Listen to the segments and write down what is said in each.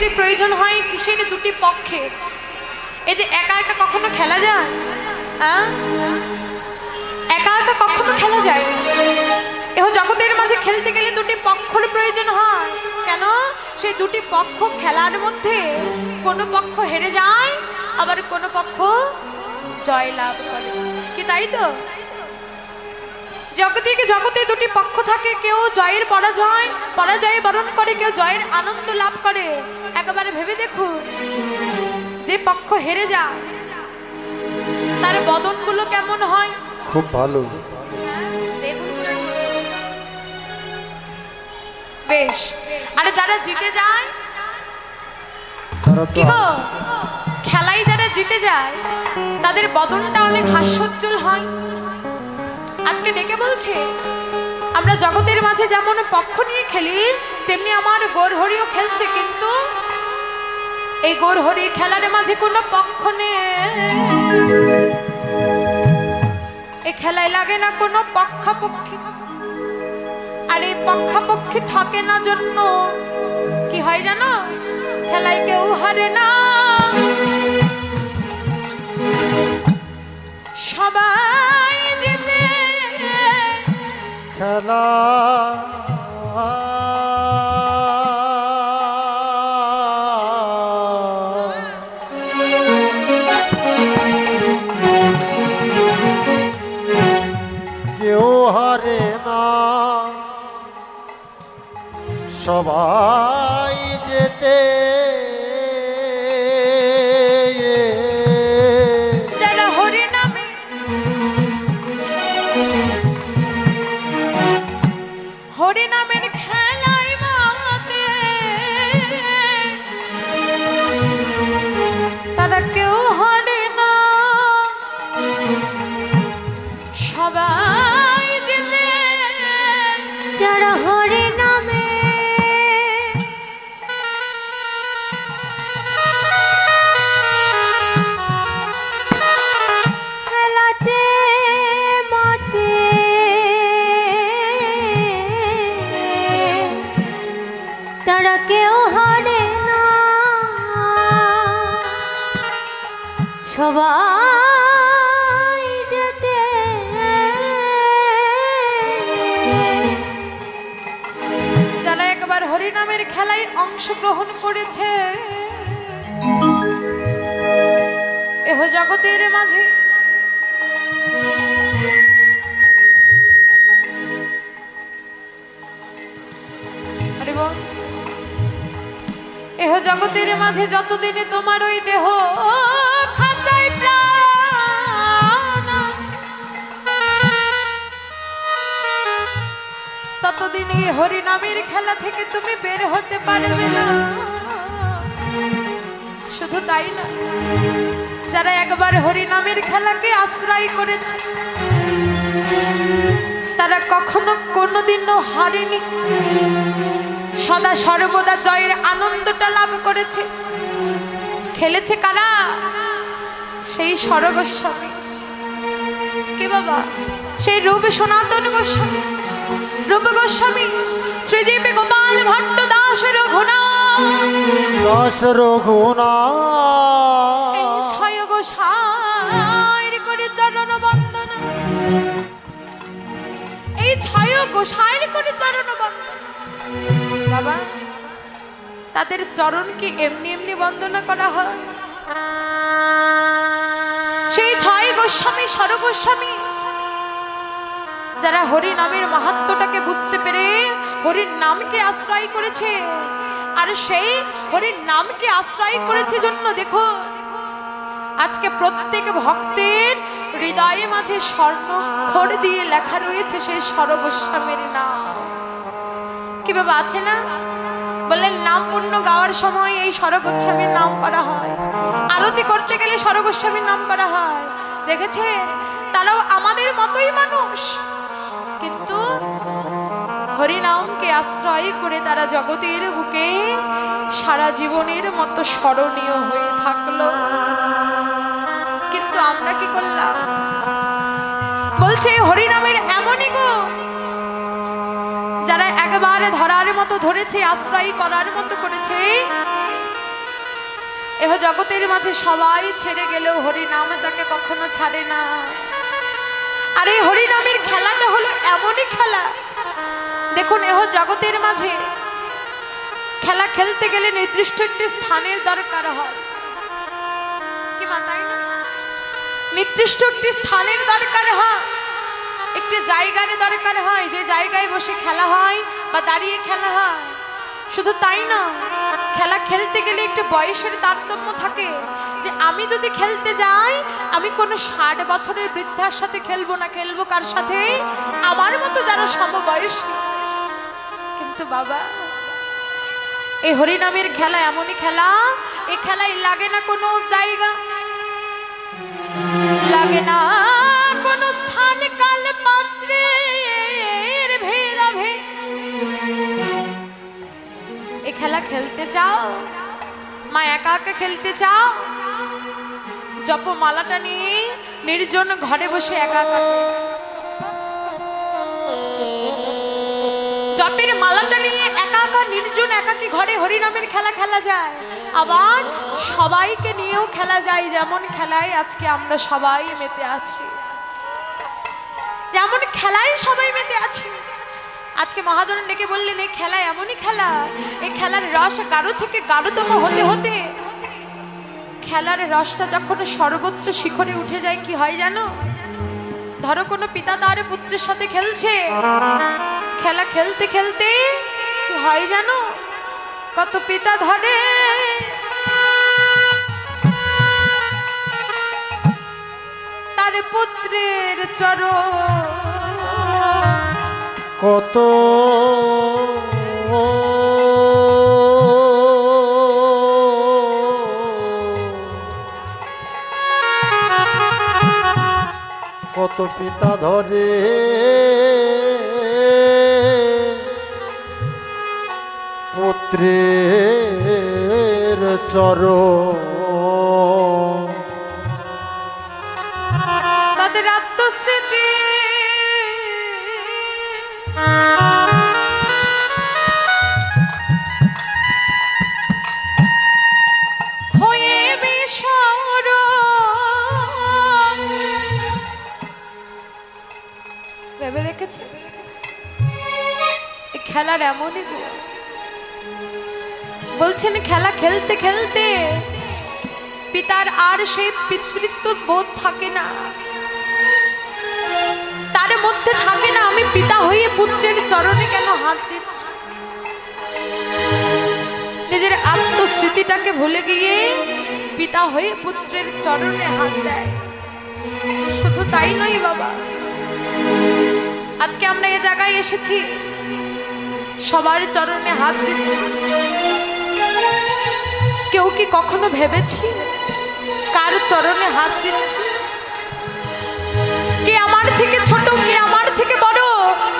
যদি প্রয়োজন হয় কিসের দুটি পক্ষে? এই যে একা একা কখনো খেলা যায়? একা একা কখনো খেলা যায়? এহ জগতের মাঝে খেলতে গেলে দুটি পক্ষর প্রয়োজন হয়। কেন? সেই দুটি পক্ষ খেলার মধ্যে কোনো পক্ষ হেরে যায়, আবার কোনো পক্ষ জয় লাভ করে। কি তাই তো? জগতে দুটি পক্ষ থাকে, কেউ জয়ের পরাজয় বরণ করে, কেউ জয়ের আনন্দ লাভ করে। একবারে ভেবে দেখুন, যে পক্ষ হেরে যায় তার বদনগুলো কেমন হয়? খুব ভালো, বেশ। আর যারা জিতে যায়, কি গো, খেলায় যারা জিতে যায় তাদের বদনটা অনেক হাস্যোজ্জ্বল হয়। আজকে ডেকে বলছে, আমরা জগতের মাঝে যেমন পক্ষ নিয়ে খেলি, তেমনি আমার গৌরহরিও খেলছে, কিন্তু এই গৌরহরি খেলার মাঝে কোনো পক্ষ নেই। এই খেলায় লাগে না কোনো পক্ষাপক্ষী। আর এই পক্ষাপক্ষী থাকে না জন্য কি হয় জানো? খেলায় কেউ হারে না, সবাই জিতে। খেলা কেউ হারে না, সবাই যেতে। যারা হরি নামে হরি নামের খেলায় মাতে, তারা কেউ হারে না, সবাই যেতে। যারা হরি নামে খেলাতে মাতে, তারা কেউ হারে না, সবাই যেতে। যারা একবার হরিনামের খেলায় অংশগ্রহণ করেছে, এহ জগতের মাঝে এহ জগতের মাঝে যতদিনে তোমার ওই দেহ খাঁচায় প্রাণ আছে, ততদিন এই হরিনামের খেলা থেকে তুমি বের হতে পারবে না। শুধু তাই না, যারা একবার হরিনামের খেলাকে আশ্রয় করেছে, তারা কখনো কোনোদিনও হারেনি, সদা সর্বদা জয়ের আনন্দটা লাভ করেছে। খেলেছে কারা? সেই স্বরগোস্বামী। কি বাবা? সেই রূপ সনাতন গোস্বামী, রূপ গোস্বামী, শ্রীজীবী গোপাল ভট্ট দাস রঘুনাথ, এই ছয় গোসাইর করে চরণ বন্দনা, এই ছয় গোসাইর করে চরণ বন্দনা। বাবা, তাদের চরণ কি এমনি এমনি বন্দনা করা হয়? সেই ছয় গোস্বামী, স্বরগোস্বামী, যারা হরি নামের মাহাত্ম্যটাকে বুঝতে পেরে হরির নামকে আশ্রয় করেছে, আর সেই হরির নামকে আশ্রয় করেছে জন্য দেখো আজকে প্রত্যেক ভক্তের হৃদয়ে মাঝে স্বর্ণাক্ষর দিয়ে লেখা রয়েছে সেই স্বরগোস্বামীর নাম। কি বাবা আছে না? বললেন নাম পূর্ণ গাওয়ার সময় এই স্বরগোস্বামীর নাম করা হয়, আরতি করতে গেলে স্বরগোস্বামীর নাম করা হয়। দেখেছে, তারাও আমাদের মতোই মানুষ, কিন্তু হরিনামকে আশ্রয় করে তারা জগতের বুকে সারা জীবনের মতো স্মরণীয় হয়ে থাকলো। কিন্তু আমরা কি করলাম? বলছে হরিনামের এমনই গো, যারা একবারে ধরার মতো ধরেছে, আশ্রয় করার মতো করেছে, এহ জগতের মাঝে সবাই ছেড়ে গেলেও হরিনাম তাকে কখনো ছাড়ে না। আর এই হরিনামের খেলাটা হলো এমনই খেলা, দেখুন এহ জগতের মাঝে খেলা খেলতে গেলে নির্দিষ্ট একটি স্থানের দরকার হয়, কি মা তাই না? নির্দিষ্ট একটি স্থানের দরকার হয়, একটি জায়গার দরকার হয়, যে জায়গায় বসে খেলা হয় বা দাঁড়িয়ে খেলা হয়। শুধু তাই না, খেলা খেলতে গেলে একটু বয়সের তারতম্য থাকে, যে আমি যদি খেলতে যাই আমি কোনো 60 বছরের বৃদ্ধার সাথে খেলবো না, খেলবো কার সাথে? আমার মতো যারা সমবয়সী। কিন্তু বাবা, এই হরিনামের খেলা এমনই খেলা, এই খেলায় লাগে না কোনো জায়গা, লাগে না কোনো স্থান কাল পাত্রের ভেদাভেদ। এই খেলা খেলতে চাও, মা একা একা খেলতে চাও, জপমালাটা নিয়ে নির্জন ঘরে বসে একা একা জপের মালাটা নিয়ে একা একা নির্জন একাকী ঘরে হরিনামের খেলা খেলা যায়। আবার সবাইকে নিয়েও খেলা যায়, যেমন খেলায় আজকে আমরা সবাই মেতে আছি, যেমন খেলায় সবাই মেতে আছি। আজকে মহাজন ডেকে বললেন এই খেলা এমনই খেলা, এই খেলার রস গাঢ় থেকে গাঢ়তম হতে হতে খেলার রসটা যখন সর্বোচ্চ শিখরে উঠে যায় কি হয় জানো? ধরো কোনো পিতা তার পুত্রের সাথে খেলছে, খেলা খেলতে খেলতে কি হয় জানো? কত পিতা ধরে তার পুত্রের চরণ, কত কত পিতা ধরে পুত্রের চরণ, তাদের আত্মস্মৃতি হয়ে বিস্মরণ। ভেবে দেখেছে এই খেলার এমনই গুণ। বলছেন খেলা খেলতে খেলতে পিতার আর সেই পিতৃত্ব বোধ থাকে না, তার মধ্যে থাকে না আমি পিতা হয়ে পুত্রের চরণে কেন হাত দিচ্ছি। নিজের আত্মস্মৃতিটাকে ভুলে গিয়ে পিতা হয়ে পুত্রের চরণে হাত দেয়। শুধু তাই নয় বাবা, আজকে আমরা এ জায়গায় এসেছি, সবার চরণে হাত দিচ্ছি। কেউ কি কখনো ভেবেছি কার চরণে হাত দিচ্ছি? কে আমার থেকে ছোট, কে আমার থেকে বড়,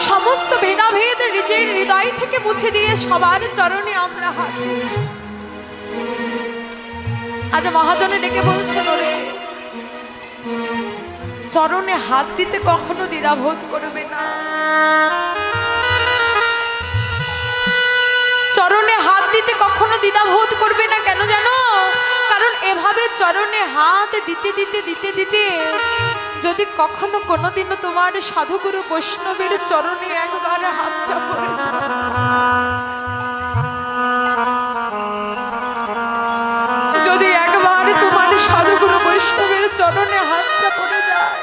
সমস্ত ভেদাভেদ নিজের হৃদয় থেকে মুছে দিয়ে সবার চরণে আমরা হাত দিচ্ছি। আজ মহাজনে ডেকে বলছেন ওরে চরণে হাত দিতে কখনো দ্বিধাবোধ করবে না, চরণে হাত দিতে কখনো দ্বিধাবোধ করবে না। কেন জানো? কারণ এভাবে চরণে হাত দিতে দিতে দিতে দিতে যদি কখনো কোনোদিনও তোমার সাধুগুরু বৈষ্ণবের চরণে একবার হাতটা পড়ে যায়, যদি একবার তোমার সাধুগুরু বৈষ্ণবের চরণে হাতটা পড়ে যায়,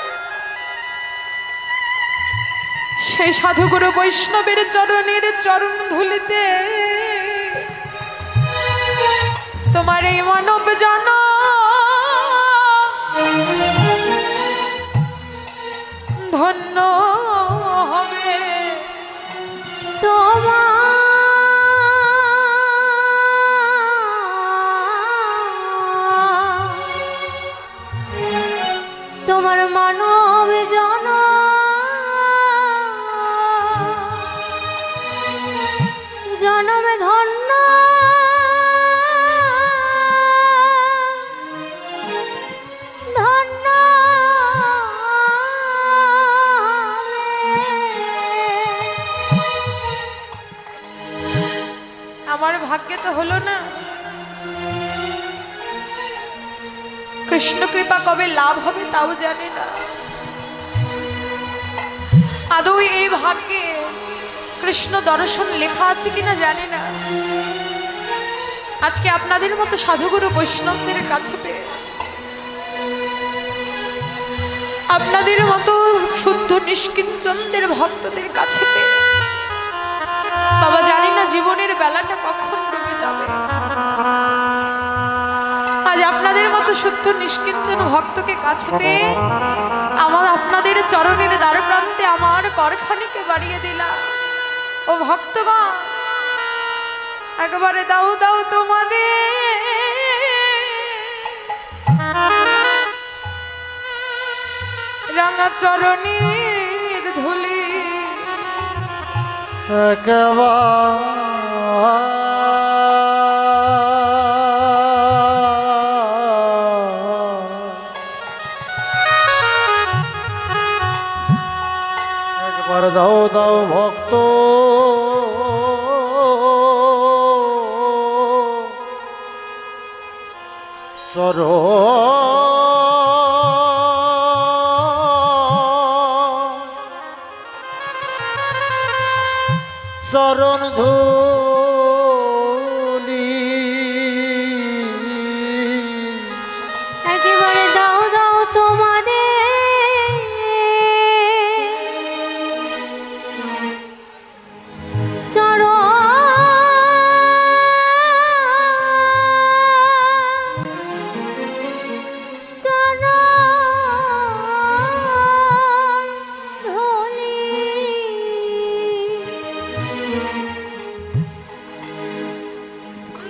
সেই সাধুগুরু বৈষ্ণবের চরণের চরণ ধুলিতে তোমার এই মানব জন ধন্য হবে। তোমার মানব জন জনমে ধন্য ধন্য আমার ভাগ্যে তো হলো না, কৃষ্ণ কৃপা কবে লাভ হবে তাও জানে না। আদৌ এই ভাগ্যে কৃষ্ণ দর্শন লেখা আছে কিনা জানি না। আজকে আপনাদের মতো সাধুগুরু বৈষ্ণবদের কাছে পেয়ে, আপনাদের মতো শুদ্ধ নিষ্কিঞ্চনদের ভক্তদের কাছে পেয়ে, বাবা জানি না জীবনের বেলাটা কখন ডুবে যাবে। আজ আপনাদের মতো শুদ্ধ নিষ্কিঞ্চন ভক্তকে কাছে পেয়ে আমার আপনাদের চরণের দ্বার প্রান্তে আমার করখানিকে বাড়িয়ে দিলাম। ও ভক্তগণ, একবারে দাও দাও তোমাদের রাঙা চরণের ধুলি। একবার দাও দাও ভক্ত চরণ ধুলি। একেবারে দাও দাও তোমাদের চরণ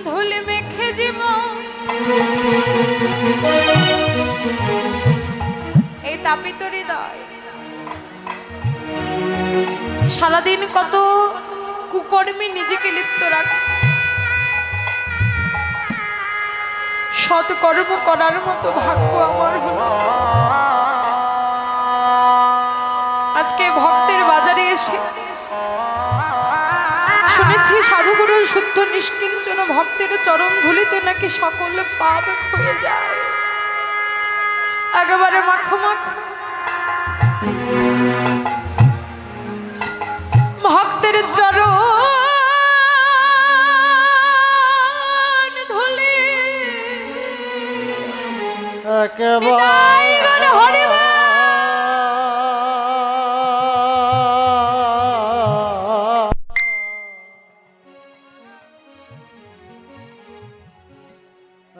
ধুলি মেখে জীবন এই তাপিত হৃদয় সারাদিন কত কুকর্মে নিজেকে লিপ্ত রাখে। সৎকর্ম করার মতো ভাগ্য আমার হলো। আজকে ভক্তের বাজারে এসে শুনেছি সাধুগুরুর শুদ্ধ নিষ্কিঞ্চন ভক্তের চরণ ধুলিতে নাকি সকল পাপ হয়ে যায়, একেবারে মাখামাখ। ভক্তের চরণ ধুলি একেবারে হরি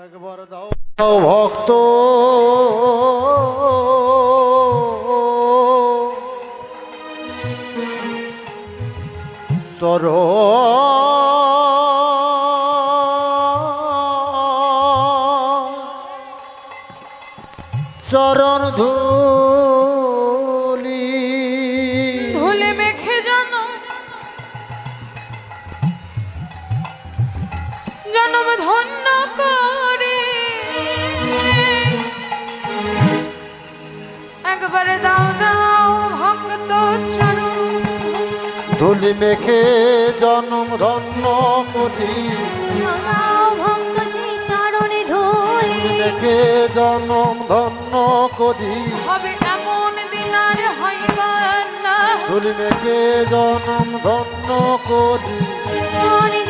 একবার দাও দাও ভক্ত চরণ ধুলি। ধুলে মেখে জনম ধন্য করে একবারে দাও দাও ভক্ত চরণ ধুলি মেখে জনম ধন্য করি। ভক্ত চরণে ধুলি মেখে জনম ধন্য করি। হবে এমন দিন আর হইবা না। ধুলি মেখে জনম ধন্য করি। ধুলি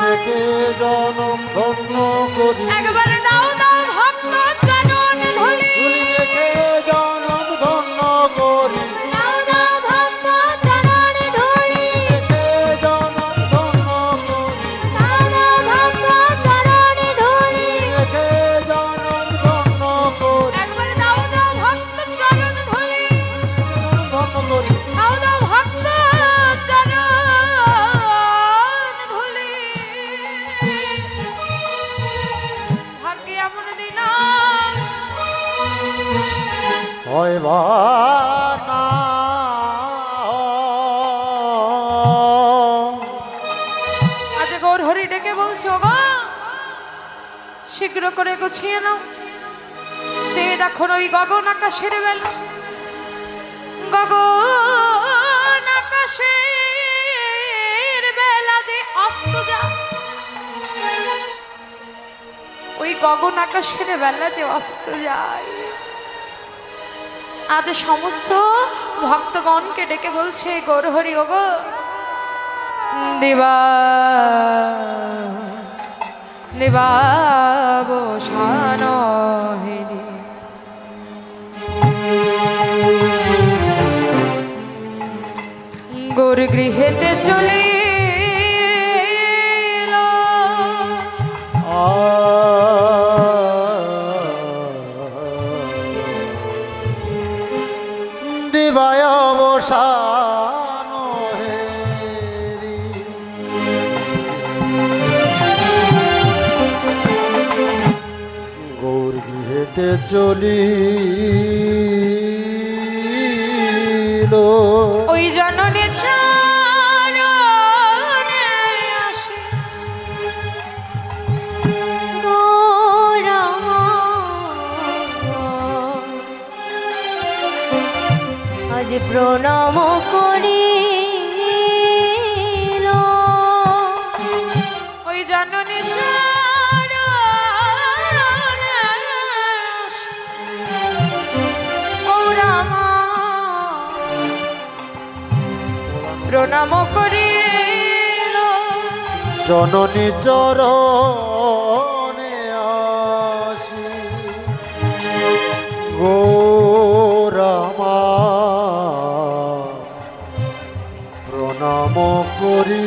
মেখে জনম ধন্য করি। একবারে দাও দাও ভক্ত চরণ ধুলি ধুলি মেখে জনম ধন্য করি। দাও দাও ভক্ত চরণে ধুলি মেখে জনম ধন্য করি। দাও দাও ভক্ত চরণে ধুলি মেখে জনম ধন্য করি। একবারে দাও দাও ভক্ত চরণ ধুলি ধন্য করি। দাও দাও ভক্ত চরণ ধুলি। ভাগ্যে এমন দিন হয় বা না আজ গৌর হরি ডেকে বলছো গো শীঘ্র করে গুছিয়ে নাও। যে দেখো ওই গগন আকাশের বেলা, গগন আকাশের বেলা যে অস্ত যায়, ওই গগন আকাশের বেলা যে অস্ত যায়। আজ সমস্ত ভক্তগণকে ডেকে বলছে গৌরহরি ওগো দেবা দেবাবসান হেরি গৌর গৃহেতে চলে দিবায় অবসান হেরি গৌর গৃহেতে চলিল ওই জননী চরণে আসে আজ প্রণাম করিল ওই জননী চরণে আসে ও রামা প্রণাম করিল জননী চরণে আসি গৌরামা প্রণাম করি